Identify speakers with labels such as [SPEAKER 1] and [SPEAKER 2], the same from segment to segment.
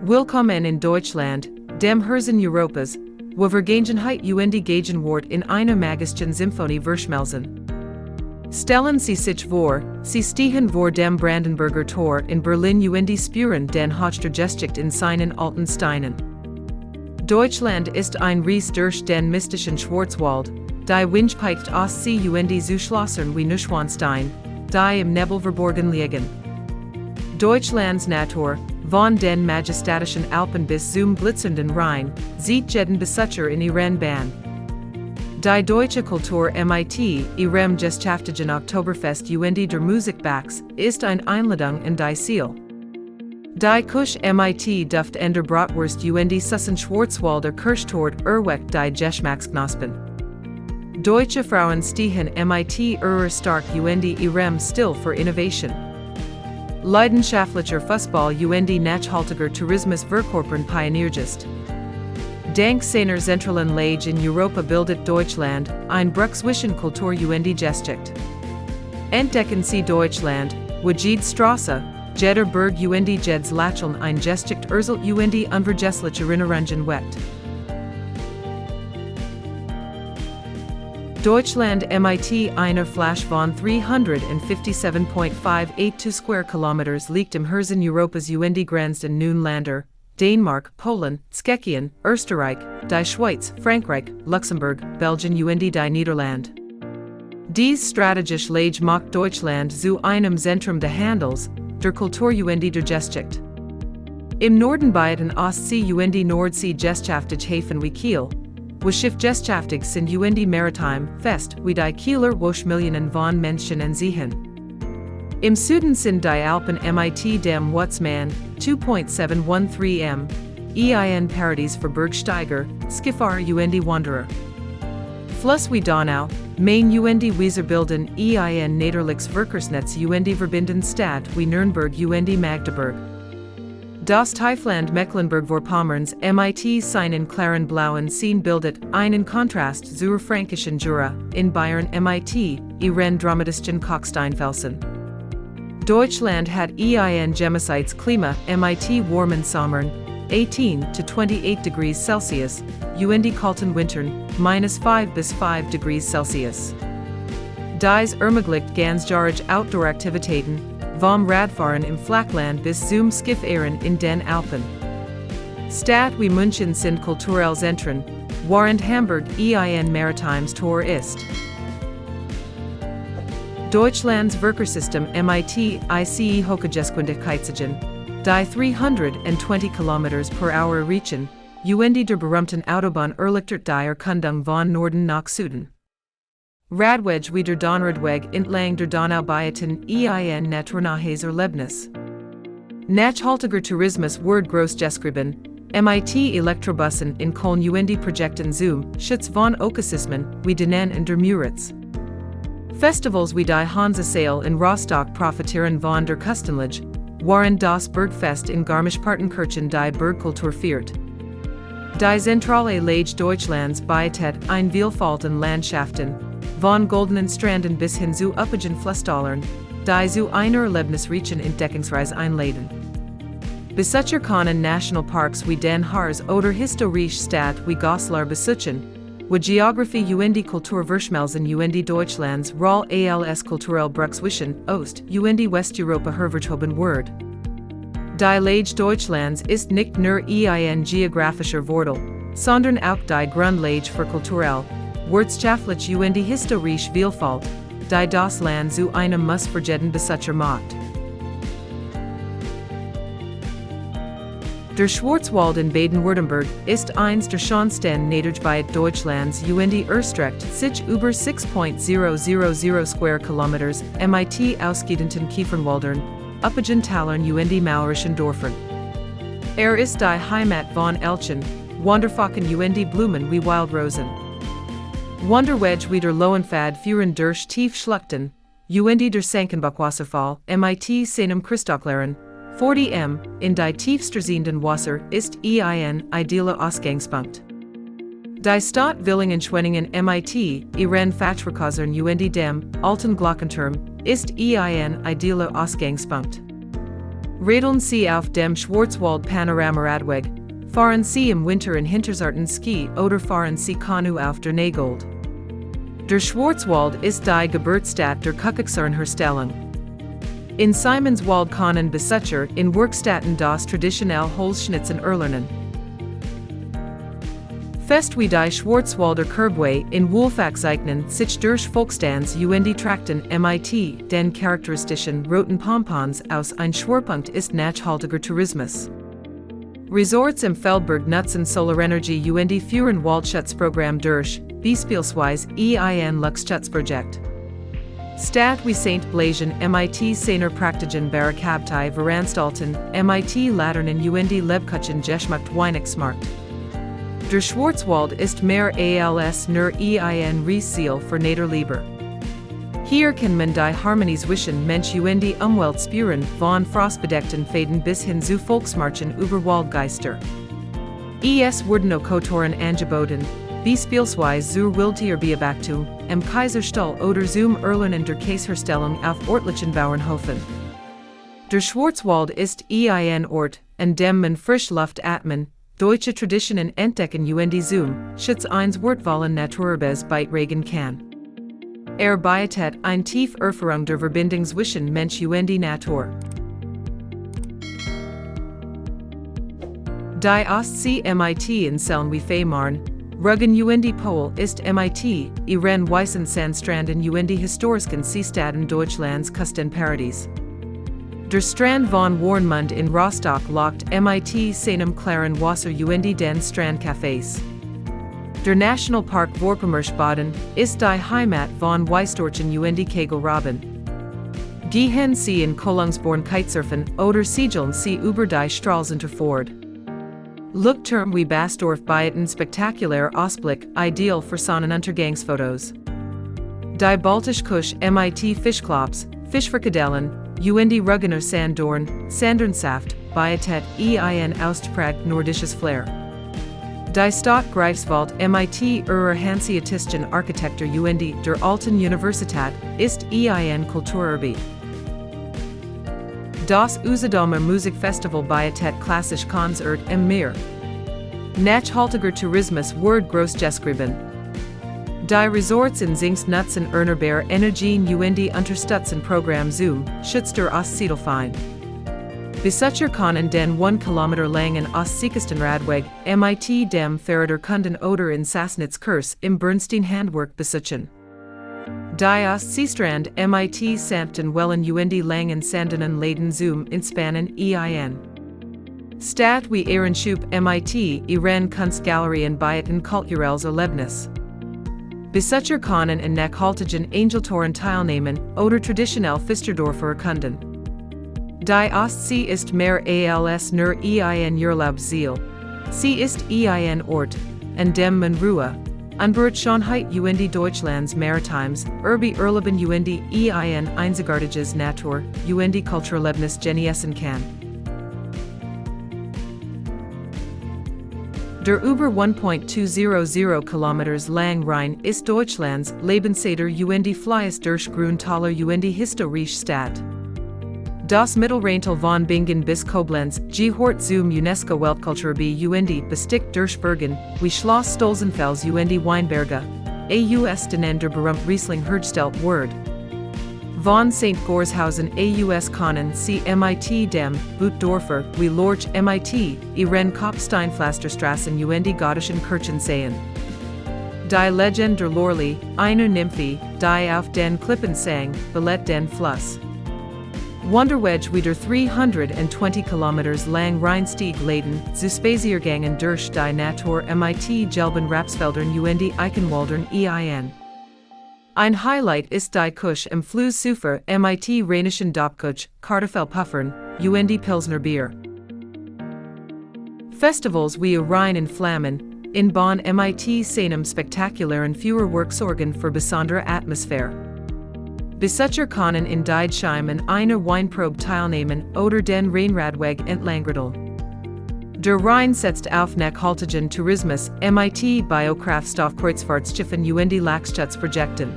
[SPEAKER 1] Willkommen in Deutschland, dem Herzen Europas, wo Vergangenheit und Gegenwart in einer magischen Symphonie verschmelzen. Stellen Sie sich vor, Sie stehen vor dem Brandenburger Tor in Berlin und spüren den HTgeschichte in seinen alten Steinen. Deutschland ist ein Reis durch den mystischen Schwarzwald, die Wind peicht aus See und zu Schlossern wie Neuschwanstein, die im Nebel verborgen liegen. Deutschlands Natur, von den majestatischen Alpen bis zum glitzernden Rhein, sieht jeden Besucher in ihren Bahn. Die deutsche Kultur mit ihrem geschaftlichen Oktoberfest und der Musikbacks ist eine Einladung in die Seele. Die Kusch mit Duft ender Bratwurst und Sussen Schwarzwalder Kirchtort erweckt die Geschmacksknospen. Deutsche Frauen stehen mit stark und ihrem Stil für Innovation. Leidenschaftlicher Fußball und nachhaltiger Tourismus verkörpern Pioniergeist. Dank seiner zentralen Lage in Europa bildet Deutschland ein Bruch zwischen Kultur und Geschichte. Entdecken Sie Deutschland, wo jede Straße, jeder Berg und jedes Lächeln ein Geschichte erzählt und unvergessliche Erinnerungen weckt. Deutschland mit einer Fläche von 357,582 Square Kilometers liegt im Herzen Europas und grenzt an nun Länder, Dänemark, Polen, Tschechien, Österreich, die Schweiz, Frankreich, Luxemburg, Belgien und die Niederlande. Dies strategische Lage macht Deutschland zu einem Zentrum des Handels, der Kultur und der Geschichte. Im Norden beiden Ostsee und Nordsee geschaftliche Häfen wie Kiel, wo Schiffgesellschaftig sind und Maritime fest, wie die Kieler Millionen von Menschen ansehen. Im Süden sind die Alpen mit dem Watzmann, 2.713 m, ein Paradies für Bergsteiger, Skifahrer und Wanderer. Fluss wie Donau, Main und Weser bilden ein Niederliches Verkehrsnetz und verbinden Stadt wie Nürnberg und Magdeburg. Das Tiefland Mecklenburg-Vorpommerns mit seinen klaren blauen Seen bildet einen Kontrast zur fränkischen Jura, in Bayern mit ihren dramatischen Kalksteinfelsen. Deutschland hat ein gemeinschaftliches Klima mit warmen Sommern, 18 to 28 degrees Celsius, und kalten Wintern, -5 bis 5 degrees Celsius. Dies ermöglicht ganzjährige Outdoor-Aktivitäten, vom Radfahren im Flachland bis zum Skifahren in den Alpen. Stadt wie München sind kulturelle Zentren, während Hamburg ein maritimes Tor ist. Deutschlands Verkehrssystem mit ICE Hochgeschwindigkeitszonen, die 320 km/h reachen, und der berühmten Autobahn erleichtert die Erkundung von Norden nach Süden. Radweg wie der Donradweg entlang der Donau bieten ein naturnahes Erlebnis. Nachhaltiger Tourismus wird großgeschrieben, mit Elektrobussen in Köln und Projekten zum Schutz von Ökosystem wie denen in der Müritz. Festivals wie die Hansa-Sail in Rostock profitieren von der Küstenlage, während das Bergfest in Garmisch-Partenkirchen die Bergkultur feiert. Die zentrale Lage Deutschlands bietet eine Vielfalt an Landschaften, von goldenen Stranden bis hin zu üppigen Flusstälern, die zu einer Erlebnisreichen Entdeckungsreise einladen. Besucher können Nationalparks wie den Harz oder historische Städte wie Goslar besuchen, wo Geografie und Kultur verschmelzen und Deutschlands Rolle als kulturell Bruch zwischen Ost- und Westeuropa hervorgehoben wird. Die Lage Deutschlands ist nicht nur ein geografischer Vorteil, sondern auch die Grundlage für kulturell, wirtschaftliche und historische Vielfalt, die das Land zu einem Muss für jeden Besucher macht. Der Schwarzwald in Baden-Württemberg ist eines der schönsten Naturgebiete Deutschlands und erstreckt sich über 6,000 Square Kilometers mit ausgedehnten Kiefernwäldern, üppigen Tälern und maurischen Dörfern. Ist die Heimat von Elchen, Wanderfalken und Blumen wie Wildrosen. Wanderweg wie der Lohenpfad führen durch Tiefschluchten, und der Sankenbachwasserfall mit seinem Christochlaren, 40 m, in die tiefstresenden Wasser ist ein idealer Ausgangspunkt. Die Stadt Villingen-Schwenningen mit ihren Fachwerkhäusern und dem alten Glockenturm ist ein idealer Ausgangspunkt. Radeln sie auf dem Schwarzwald Panoramaradweg, fahren sie im Winter in Hintersarten Ski oder fahren sie Kanu auf der Nagold. Der Schwarzwald ist die Geburtsstadt der Kuckucksherstellung. In Simonswald können Besucher in Werkstätten das traditionelle Holzschnitzen erlernen. Fest wie die Schwarzwalder Kerbway in Wolfachzeichnen sich durch Volksdans und Trakten mit den charakteristischen roten Pompons aus ein Schwerpunkt ist nachhaltiger Tourismus. Resorts im Feldberg nutzen Solarenergie und führen Waldschutzprogramm durch, beispielsweise ein Luxschutzprojekt. Stadt wie St. Blasian mit seiner praktischen Barrikabtei Veranstalten mit Laternen und Lebkuchen geschmückt Weihnachtsmarkt. Der Schwarzwald ist mehr als nur ein Riesziel für Naderlieber. Hier kann man die Harmonie zwischen Mensch und Umwelt spüren, von frostbedeckten Fäden bis hin zu Volksmarchen über Waldgeister. Es wurden auch Kotoren angeboten, beispielsweise zur Wildtierbeobachtung, im Kaiserstall oder zum Erlernen der Käseherstellung auf örtlichen Bauernhöfen. Der Schwarzwald ist ein Ort, an dem man Frischluft atmen, deutsche Traditionen entdecken und zum Schutz eines wertvollen Naturerbes beitragen kann. Bietet eine tiefe Erfahrung der Verbindung zwischen Mensch und Natur. Die Ostsee mit in Seln wie Fehmarn, Ruggen und Pol ist mit ihren weißen Sandstranden und historischen Seestaden Deutschlands Küstenparadies. Der Strand von Warnemund in Rostock lockt mit seinem klaren Wasser und den Strandcafés. Der Nationalpark Vorpommersbaden ist die Heimat von Weißdorchen und Kegelrobben. Gehen Sie in Kölungsborn Kitesurfen oder segeln Sie über die Stralsunder Ford. Leuchtturm wie Basdorf bieten spektakulärer Ausblick, ideal für Sonnenuntergangsfotos. Die Baltische Küche mit Fischklops, Fischfrikadellen, und Ruggener Sanddorn, Sandernsaft, bietet ein ausgeprägt nordisches Flair. Die Stadt Greifswald mit ihrer hanseatischen Architektur und der Alten Universität ist ein Kulturerbe. Das Usedomer Musikfestival bietet klassisch Konzert im Meer. Nachhaltiger Tourismus wird großgeschrieben. Die Resorts in Zingst nutzen erneuerbare Energien und unterstützen Programm zum Schutz der Ostsiedelfein. Besucher können den 1 Kilometer langen Ostseeküstenradweg mit dem Fahrrad Kunden oder in Sassnitz-Kurs im Bernstein-Handwerk besuchen. Die Ostseestrand mit samt Wellen und langen Sandenen Laden zum Entspannen ein. Stadt wie Ehrenschub mit ihren Kunstgalerien bieten kulturelles Erlebnis. Besucher können in nachhaltigen Angeltouren teilnehmen oder traditionell Fisterdorfer erkunden. Die Ostsee ist mehr als nur ein Urlaubsziel. Sie ist ein Ort, an dem man Ruhe, Unberührtheit und Deutschlands Maritimes, Erleben und ein einzigartiges Natur- und Kulturerlebnis genießen kann. Der über 1,200 Kilometer lang Rhein ist Deutschlands Lebenssader und Fleiß durch Grüntaler und historische Stadt. Das Mittelrheintal von Bingen bis Koblenz gehört zum UNESCO-Weltkulturerbe und bestickt durch Bergen, wie Schloss Stolzenfels und Weinberge, aus denen der berühmte Riesling hergestellt wird. Von St. Gorshausen aus können Sie mit dem Buttdorfer wie Lorch mit ihren Kopfsteinpflasterstraßen und gothischen Kirchen sehen. Die Legende der Lorli, einer Nymphe, die auf den Klippen sang, belett den Fluss. Wanderweg wieder 320 Kilometer lang Rheinstieg laden, zu Spaziergängen durch die Natur mit gelben Rapsfeldern und Eichenwäldern ein. Ein Highlight ist die Küche im Flussufer mit rheinischen Dopkuch, Kartoffelpuffern und Pilsner Bier. Festivals wie Rhein in Flammen, in Bonn mit seinem spektakulären Feuerwerk sorgen für besondere Atmosphäre. Besucher können in Deidscheimen einer Weinprobe teilnehmen oder den Rheinradweg entlangradeln. Der Rhein setzt auf nachhaltigen Tourismus mit Biokraftstoffkreuzfahrtschiffen und Lachschutzprojekten.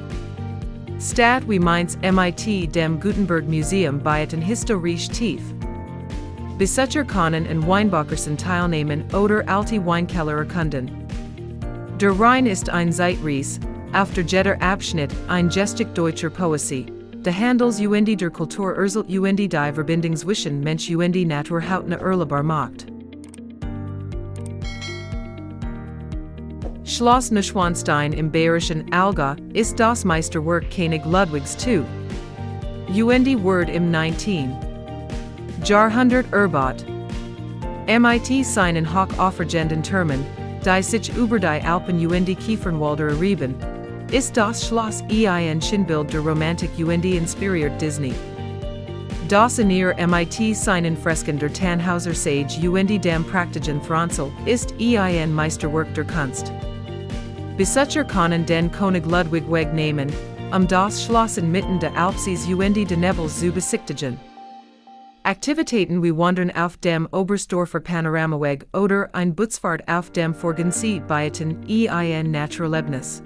[SPEAKER 1] Stadt wie Mainz mit dem Gutenberg Museum bieten historisch tief. Besucherkannen und Weinbachersen teilnehmen oder alte Weinkeller erkunden. Der Rhein ist ein Zeitreise, auf der jeder Abschnitt ein Gestik deutscher Poesie. De Handels der Kultur erzählt die Verbindung zwischen Mensch und Natur hautnah erlebbar macht. Schloss Neuschwanstein im bayerischen Allgäu ist das Meisterwerk König Ludwigs II. Word im 19. Jahrhundert erbaut. Mit seinen hochaufregenden Türmen, die sich über die Alpen Kiefernwälder erheben, ist das Schloss ein Sinnbild der Romantik inspiriert Disney. Das in ihr Mit seinen Fresken der Tannhauser Sage dem praktischen Thronzel ist ein Meisterwerk der Kunst. Besucherkannen den König Ludwig Weg nehmen, das Schloss inmitten der Alpes de Nebels zu besichtigen. Aktivitäten wie Wandern auf dem Oberstdorfer Panoramaweg oder ein Busfahrt auf dem Forgensee bieten ein Naturerlebnis.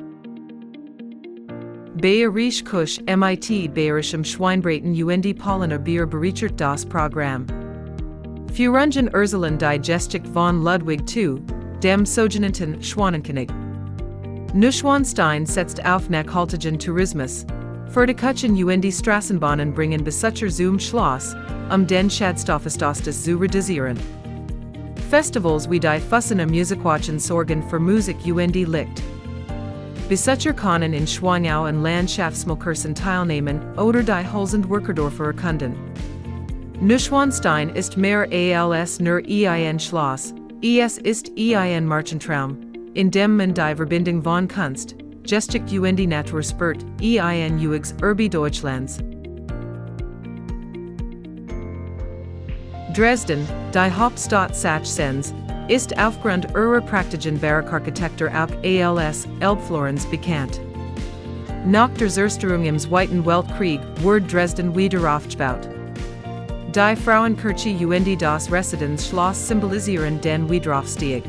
[SPEAKER 1] Bayerisch Kusch mit bayerischem Schweinbraten Pollener Bier bereichert das Programm. Führungen erzählen die Gestik von Ludwig II, dem sogenannten Schwanenkönig. Neuschwanstein setzt auf nachhaltigen Tourismus. Für die Kutschen die Straßenbahnen bringen Besucher zum Schloss, den Schadstoffestastes zu reduzieren. Festivals wie die Fussener Musikwachen sorgen für Musik Licht. Besucherkannen in Schwangau und Landschaftsmalkursen teilnehmen oder die Holzend-Workerdorfer erkunden. Neuschwanstein ist mehr als nur ein Schloss, es ist ein Marchentraum, in dem man die Verbindung von Kunst, Gestik Natur spürt, ein Uigs Urbi Deutschlands. Dresden, die Hauptstadt Sachsens, ist aufgrund ihrer praktischen Barockarchitektur auch als Elbflorenz bekannt. Nach der Zerstörung im Zweiten Weltkrieg wurde Dresden wiederaufgebaut. Die Frauenkirche das Residenzschloss symbolisieren den Wiederaufstieg.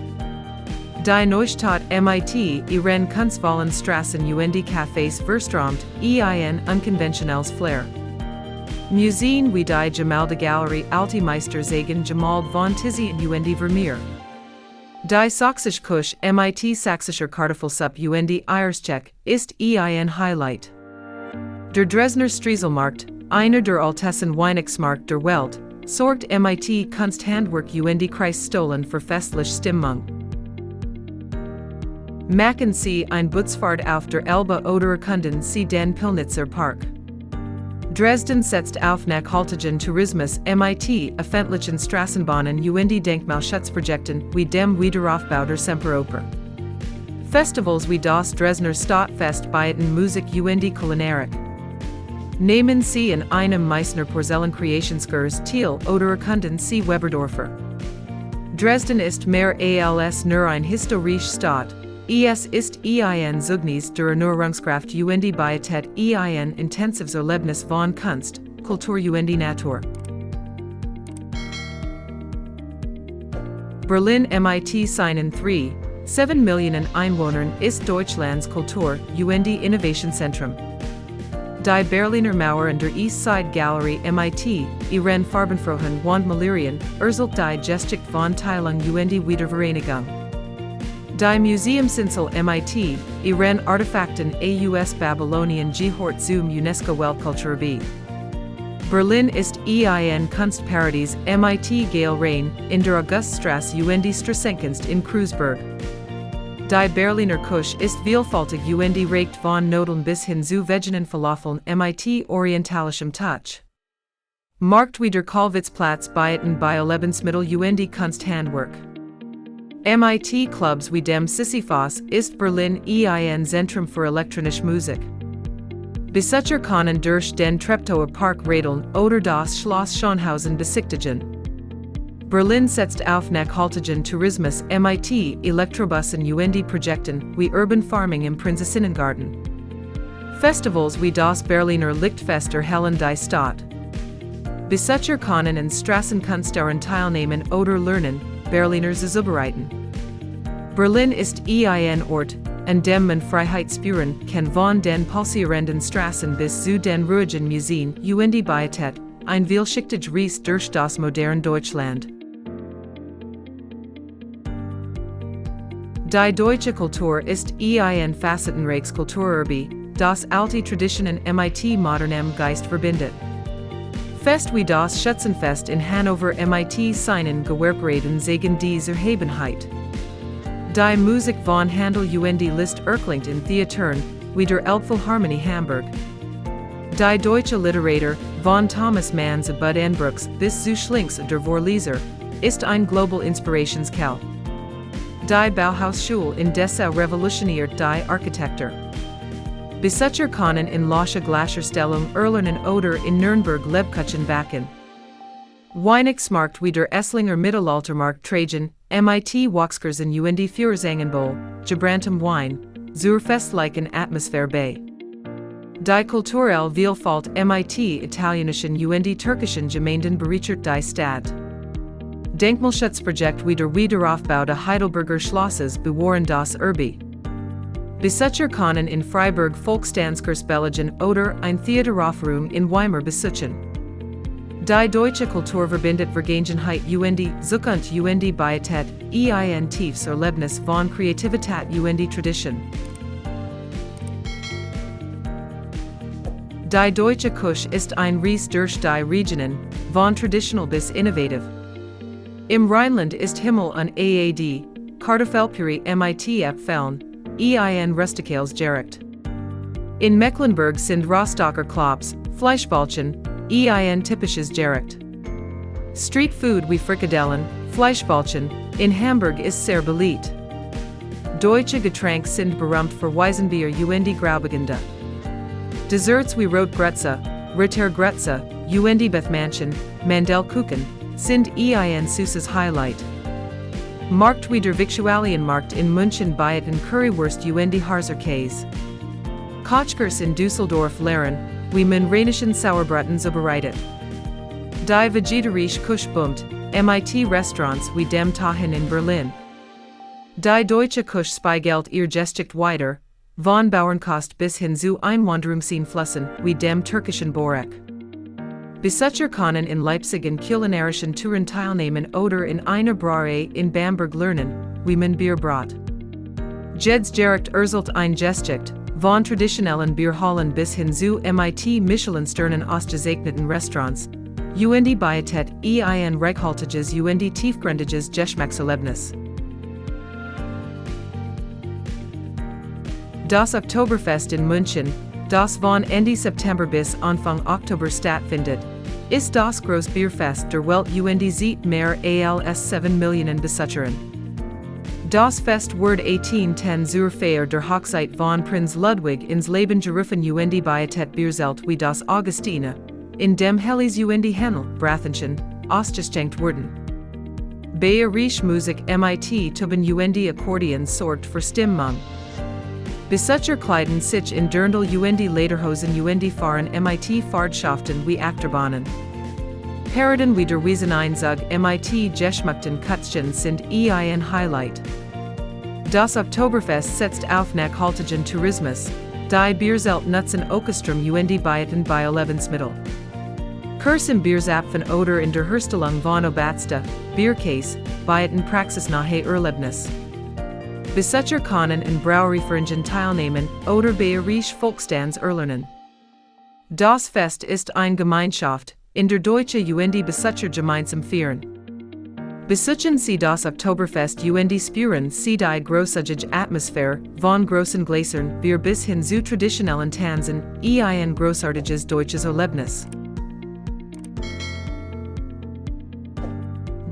[SPEAKER 1] Die Neustadt mit ihren kunstvollen Straßen Cafés verströmt ein unkonventionelles Flair. Museen wie die Gemäldegalerie Alte Meister zeigen Gemälde von Tizi und Vermeer. Die Sächsische Kusch mit sächsischer Kartoffelsuppe Eierscheck ist ein Highlight. Der Dresdner Striezelmarkt, einer der ältesten Weihnachtsmarkt der Welt, sorgt mit Kunsthandwerk Kreisstollen für festliche Stimmung. Machen Sie ein Busfahrt auf der Elbe oder erkunden Sie den Pillnitzer Park. Dresden setzt auf nachhaltigen Tourismus mit öffentlichen Straßenbahnen Denkmalschutzprojekten wie dem Wiederaufbau der Semperoper. Festivals wie das Dresdner Stadtfest bieten Musik Kulinarik. Nehmen Sie in einem Meißner Porzellan-Creationskurs teil oder erkunden Sie Weberdorfer. Dresden ist mehr als nur ein historische Stadt. Es ist ein Zeugnis der Erneuerungskraft bietet ein intensives Erlebnis von Kunst, Kultur Natur. Berlin mit seinen 3,7 Millionen Einwohnern ist Deutschlands Kultur- Innovationszentrum. Die Berliner Mauer und der East Side Gallery mit ihren farbenfrohen Wandmalerien erzählt die Gestik von Teilung Wiedervereinigung. Die Museumsinsel mit ihren Artefakten aus Babylonien gehört zum UNESCO-Weltkulturerbe. Berlin ist ein Kunstparadies mit Gale Rhein in der Auguststraße Strassenkunst in Kreuzberg. Die Berliner Kusch ist vielfältig reicht von Nudeln bis hin zu veganen Falafeln mit orientalischem Touch. Markt wie der Kollwitzplatz bieten Bio-Lebensmittel Kunsthandwerk. Mit Clubs wie dem Sisyphos ist Berlin ein Zentrum für elektronische Musik. Besucherkannen durch den Treptower Park radeln oder das Schloss Schönhausen besichtigen. Berlin setzt auf nachhaltigen Tourismus mit Elektrobussen Projekten wie Urban Farming im Prinzessinnengarten. Festivals wie das Berliner Lichtfest erhellen die Stadt. Besucherkannen in Straßenkunstdaran teilnehmen oder lernen, Berliner zu zubereiten. Berlin ist ein Ort, an dem man Freiheit spüren kann von den pulsierenden Straßen bis zu den ruhigen Museen bietet ein vielschichtig Reis durch das moderne Deutschland. Die deutsche Kultur ist ein facettenreiches Kulturerbe, das alte Traditionen mit modernem Geist verbindet. Fest wie das Schützenfest in Hannover mit seinen Gewerberäten gegen diese Erhabenheit. Die Musik von Handel und Liszt erklingt in Theatern wie der Elbphilharmonie Hamburg. Die deutsche Literatur von Thomas Manns Bud Enbrooks bis zu Schlinks der Vorleser ist ein global Inspirationsquelle. Die Bauhausschule in Dessau revolutioniert die Architektur. Besucher können in Lasche Glasherstellung erlernen oder in Nürnberg Lebkuchen backen. Weihnachtsmarkt wie der Esslinger Mittelaltermarkt Trajan, mit Wachskursen und Führersangenbowl, gebranntem Wein, zur festlichen Atmosphäre bei. Die kulturelle Vielfalt mit italienischen und türkischen Gemeinden bereichert die Stadt. Denkmalschutzprojekt wie der Wiederaufbau der Heidelberger Schlosses bewahren das Erbe. Besucher können in Freiburg Volkstanzkurs belegen oder ein Theateraufführung in Weimar besuchen. Die deutsche Kultur verbindet Vergangenheit und Zukunft und Pietät, ein tiefes Erlebnis von Kreativität und Tradition. Die deutsche Küche ist ein Reis durch die Regionen, von traditional bis innovativ. Im Rheinland ist Himmel und Aad, Kartoffelpüree mit Äpfeln, ein rustikales Gericht. In Mecklenburg sind Rostocker Klops, Fleischbällchen, ein typisches Gericht. Street Food wie Frikadellen, Fleischbällchen, in Hamburg ist sehr beliebt. Deutsche Getränke sind berühmt für Weizenbier und Graubünden. Desserts wie Rotgrütze, Rittergrütze, und Bethmannchen, Mandelkuchen, sind ein süßes Highlight. Markt wie der Viktualienmarkt in München bieten Currywurst und Harzer Käse. Kochkurs in Düsseldorf lehren, wie man rheinischen Sauerbraten zubereitet. Die vegetarische Küche boomt, mit Restaurants wie dem Tahin in Berlin. Die deutsche Küche spiegelt ihr Geschichte weiter, von Bauernkost bis hin zu Einwanderungseinflüssen wie dem türkischen Börek. Besucher können in Leipzig in kulinarischen Touren teilnehmen oder in einer Brauerei in Bamberg lernen, wie man Bier braut. Jedes Gericht erzählt ein Geschichte, von traditionellen Bierhallen bis hin zu mit Michelin-Sternen ausgezeichneten Restaurants, und Pietät, ein reichhaltiges und tiefgründiges Geschmackserlebnis. Das Oktoberfest in München, das von Ende September bis Anfang Oktober stattfindet, ist das Großbierfest der Welt und sieht mehr als 7 Millionen Besucherinnen. Das Fest wird 1810 zur Feier der Hochzeit von Prinz Ludwig ins Leben gerufen und Pietät Bierzelt wie das Augustine, in dem Helles und Händel, Brathenchen, ausgeschenkt wurden. Bayerische Musik mit Tuben und Akkordeon sorgt für Stimmung. Besucher kleiden sich in Dirndl und Lederhosen und fahren mit Fahrtschaften wie Achterbahnen. Paraden wie der Wieseneinzug mit geschmückten Kutzchen sind ein Highlight. Das Oktoberfest setzt auf nachhaltigen Tourismus, die Bierzelt nutzen Orchestrum und Bieten bei Lebensmittel. Kurs im Bierzapfen oder in der Herstellung von Obatste, Bierkäse, Bieten praxisnahe Erlebnis. Besucher können in Brauereiführungen teilnehmen oder bayerische Volkstanz erlernen. Das Fest ist eine Gemeinschaft, in der deutsche und Besucher gemeinsam feiern. Besuchen Sie das Oktoberfest und spüren Sie die großartige Atmosphäre von großen Gläsern Bier bis hin zu traditionellen Tanzen, ein großartiges deutsches Erlebnis.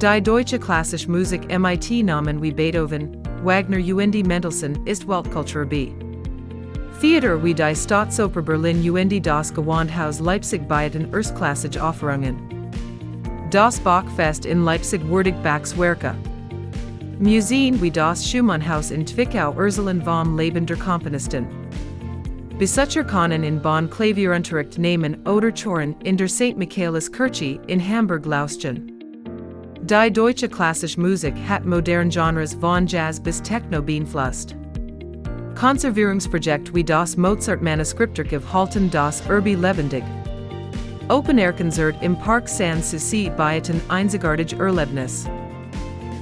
[SPEAKER 1] Die deutsche klassische Musik mit Namen wie Beethoven, Wagner und Mendelssohn ist Weltkultur B. Theater wie die Staatsoper Berlin und das Gewandhaus Leipzig bieten erstklassige Aufführungen. Das Bachfest in Leipzig würdigt Bachs Werke. Museen wie das Schumannhaus in Zwickau erzählen vom Leben der Komponisten. Besucher können in Bonn Klavierunterricht nehmen oder Choren in der St. Michaelis-Kirche in Hamburg lauschen. Die deutsche klassische Musik hat moderne Genres von Jazz bis Techno beeinflusst. Konservierungsprojekt wie das Mozart-Manuskriptarchiv halten das Erbe lebendig. Open-Air-Konzert im Park Sanssouci Bioton einzigartige Erlebnis.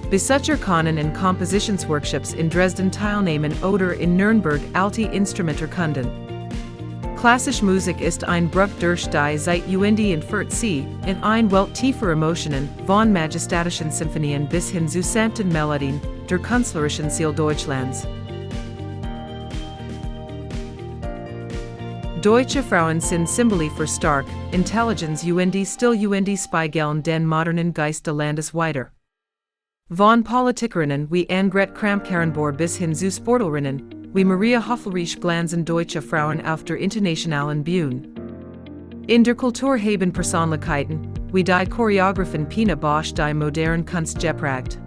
[SPEAKER 1] Besucherkönnen in Kompositionsworkshops in Dresden teilnehmen oder in Nürnberg alte Instrumente erkunden. Klassische Musik ist ein Bruch durch die Zeit und führt sie in ein Welt tiefer Emotionen, von majestatischen Symphonien bis hin zu sanften Melodien, der künstlerischen Ziel Deutschlands. Deutsche Frauen sind Symbole für stark, Intelligenz und still und spiegeln den modernen Geist des Landes wider. Von Politikerinnen wie Annegret Kramp-Karrenbauer bis hin zu Sportlerinnen wie Maria Höfl-Riesch glanzen deutsche Frauen auf der internationalen Bühne. In der Kultur haben Persönlichkeiten wie die Choreografin Pina Bausch die moderne Kunst geprägt.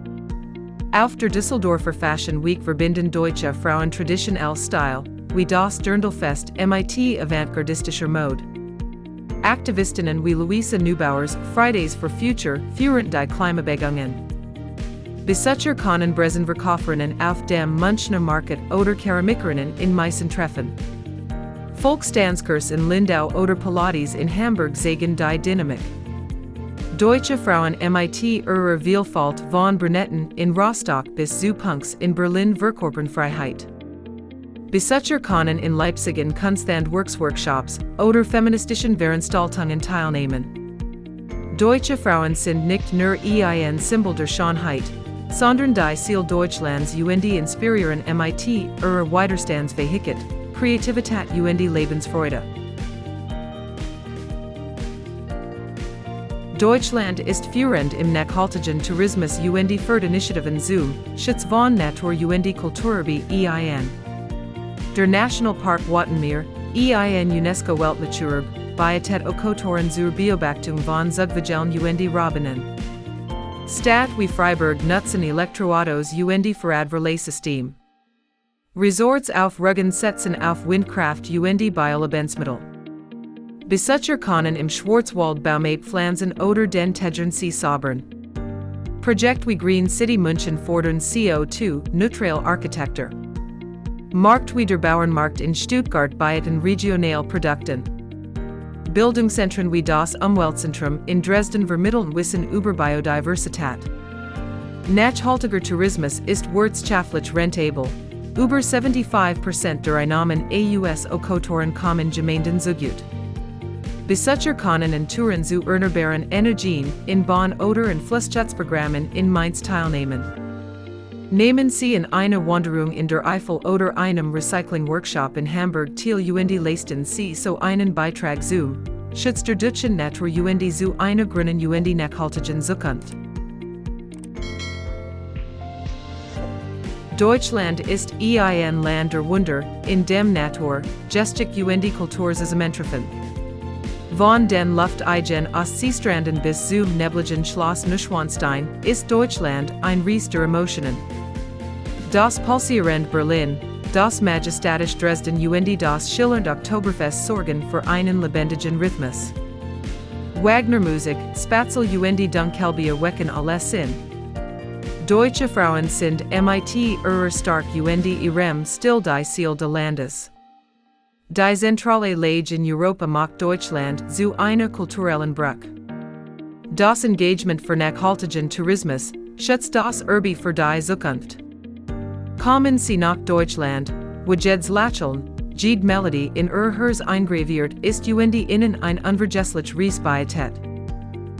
[SPEAKER 1] Auf der Düsseldorfer Fashion Week verbinden deutsche Frauen traditionell Style wie das Dirndlfest mit avantgardistischer Mode. Aktivistinnen wie Luisa Neubauer's Fridays for Future führen die Klimabewegungen. Besucherkönnen Bresenverkäuferinnen auf dem Münchner Markt oder Keramikerinnen in Meissen treffen. Volkstanzkurs in Lindau oder Pilates in Hamburg zeigen die Dynamik. Deutsche Frauen mit ihrer Vielfalt von Brunetten in Rostock bis zu Punks in Berlin verkörpern Freiheit. Besucherkönnen in Leipzig in Kunsthandwerksworkshops oder feministischen Veranstaltungen teilnehmen. Deutsche Frauen sind nicht nur ein Symbol der Schönheit, sondern die Ziel Deutschlands und inspirieren mit ihrer Widerstandsfähigkeit, Kreativität und Lebensfreude. Deutschland ist führend im nachhaltigen Tourismus und führt Initiativen zu Schutz von Natur und Kulturerbe ein. Der Nationalpark Wattenmeer, ein UNESCO-Weltnaturerbe, bietet Ökotoren zur Beobachtung von Zugvögeln und Robinen. Stadt wie Freiburg nutzen Elektroautos und Fahrradverleihsystem. Resorts auf Rügen setzen auf Windkraft und Biolebensmittel. Besucherkönnen im Schwarzwald Baume pflanzen oder den Tegernsee saubern. Projekt wie Green City München fordern CO2-neutrale Architektur. Markt wie der Bauernmarkt in Stuttgart bieten regionale Produkten. Bildungszentren wie das Umweltzentrum in Dresden vermitteln Wissen über Biodiversität. Nachhaltiger Tourismus ist wirtschaftlich rentabel. Über 75% der Einnahmen aus Ökotoren kommen Gemeinden zugute. Besucherkönnen in Touren zu erneuerbaren Energien in Bonn oder in Flussschutzprogrammen in Mainz teilnehmen. Nehmen Sie in einer Wanderung in der Eifel oder einem Recycling-Workshop in Hamburg teil und leisten Sie so einen Beitrag zu Schutz der deutschen Natur und zu einer grünen und nachhaltigen Zukunft. Deutschland ist ein Land der Wunder, in dem Natur, Gestik und Kultur zusammentreffen. Von den Lufteigen Ostseestranden bis zum nebligen Schloss Neuschwanstein ist Deutschland ein Ries der Emotionen. Das pulsierende Berlin, das majestätische Dresden und das schillernde Oktoberfest sorgen für einen lebendigen Rhythmus. Wagner-Musik, Spatzel und Dunkelbier wecken alles Sinn. Deutsche Frauen sind mit ihrer stark und ihrem Stil die Ziel des Landes. Die zentrale Lage in Europa macht Deutschland zu einer kulturellen Bruch. Das Engagement für nachhaltigen Tourismus schützt das Erbe für die Zukunft. Kommen Sie nach Deutschland, wo jedes Lächeln, jede Melodie in Herz eingraviert ist und Ihnen ein unvergesslich Reis bietet.